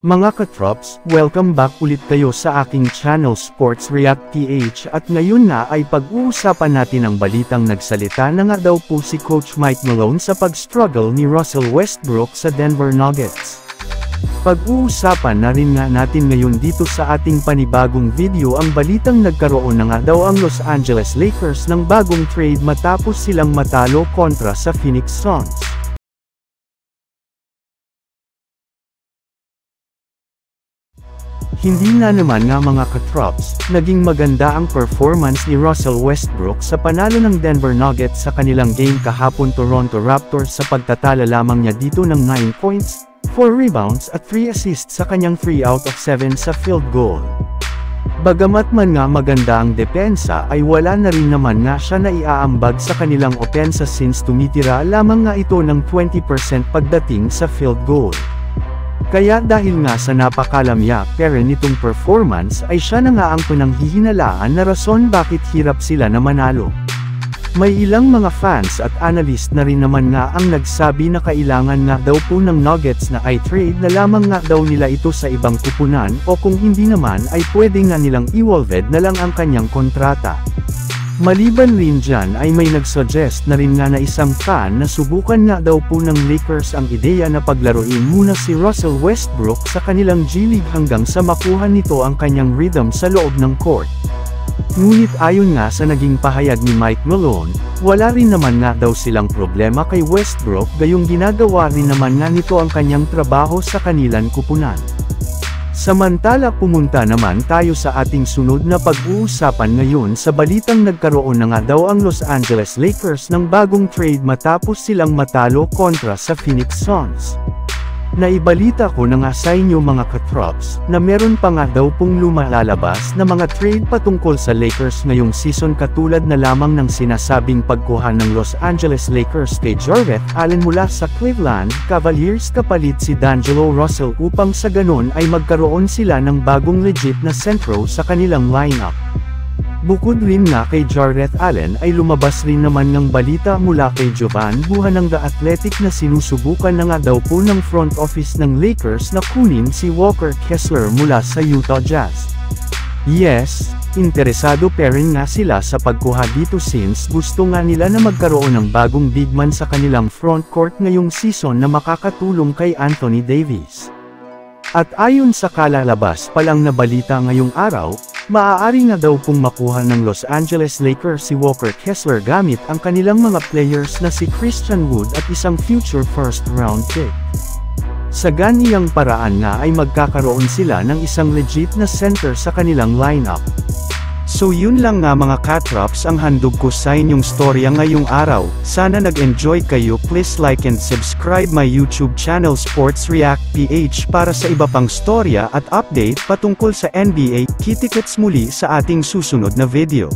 Mga katrops, welcome back ulit kayo sa aking channel Sports React PH at ngayon na ay pag-uusapan natin ang balitang nagsalita na nga daw po si Coach Mike Malone sa pag-struggle ni Russell Westbrook sa Denver Nuggets. Pag-uusapan na rin nga natin ngayon dito sa ating panibagong video ang balitang nagkaroon na nga daw ang Los Angeles Lakers ng bagong trade matapos silang matalo kontra sa Phoenix Suns. Hindi na naman nga mga katrops, naging maganda ang performance ni Russell Westbrook sa panalo ng Denver Nuggets sa kanilang game kahapon Toronto Raptors sa pagtatala lamang niya dito ng 9 points, 4 rebounds at 3 assists sa kanyang 3 out of 7 sa field goal. Bagamat man nga maganda ang depensa ay wala na rin naman nga siya na iaambag sa kanilang opensa since tumitira lamang nga ito ng 20% pagdating sa field goal. Kaya dahil nga sa napakalamya pero nitong performance ay siya na nga ang pinanghihinalaan na rason bakit hirap sila na manalo. May ilang mga fans at analyst na rin naman nga ang nagsabi na kailangan nga daw po ng Nuggets na i-trade na lamang nga daw nila ito sa ibang kupunan o kung hindi naman ay pwede nga nilang i-waived na lang ang kanyang kontrata. Maliban rin dyan ay may nagsuggest na rin nga na isang fan na subukan nga daw po ng Lakers ang ideya na paglaruin muna si Russell Westbrook sa kanilang G-League hanggang sa makuha nito ang kanyang rhythm sa loob ng court. Ngunit ayon nga sa naging pahayag ni Mike Malone, wala rin naman nga daw silang problema kay Westbrook gayong ginagawa rin naman nga nito ang kanyang trabaho sa kanilang kupunan. Samantala pumunta naman tayo sa ating sunod na pag-uusapan ngayon sa balitang nagkaroon na nga daw ang Los Angeles Lakers ng bagong trade matapos silang matalo kontra sa Phoenix Suns. Naibalita ko na nga sa inyo mga katrops, na meron pa nga daw pong lumalabas na mga trade patungkol sa Lakers ngayong season katulad na lamang ng sinasabing pagkuha ng Los Angeles Lakers kay Jarrett Allen mula sa Cleveland Cavaliers kapalit si D'Angelo Russell upang sa ganon ay magkaroon sila ng bagong legit na sentro sa kanilang lineup. Bukod rin nga kay Jarrett Allen ay lumabas rin naman ng balita mula kay Jovan Buhan ng The Athletic na sinusubukan na nga daw po ng front office ng Lakers na kunin si Walker Kessler mula sa Utah Jazz. Yes, interesado pa rin nga sila sa pagkuha dito since gusto nga nila na magkaroon ng bagong big man sa kanilang frontcourt ngayong season na makakatulong kay Anthony Davis. At ayon sa kalalabas pa lang na balita ngayong araw, maaari nga daw pong makuha ng Los Angeles Lakers si Walker Kessler gamit ang kanilang mga players na si Christian Wood at isang future first round pick. Sa ganiyang paraan nga ay magkakaroon sila ng isang legit na center sa kanilang lineup. So yun lang nga mga katrops ang handog ko sa inyong storya ngayong araw. Sana nag-enjoy kayo. Please like and subscribe my YouTube channel Sports React PH para sa iba pang storya at update patungkol sa NBA. Kita-kits muli sa ating susunod na video.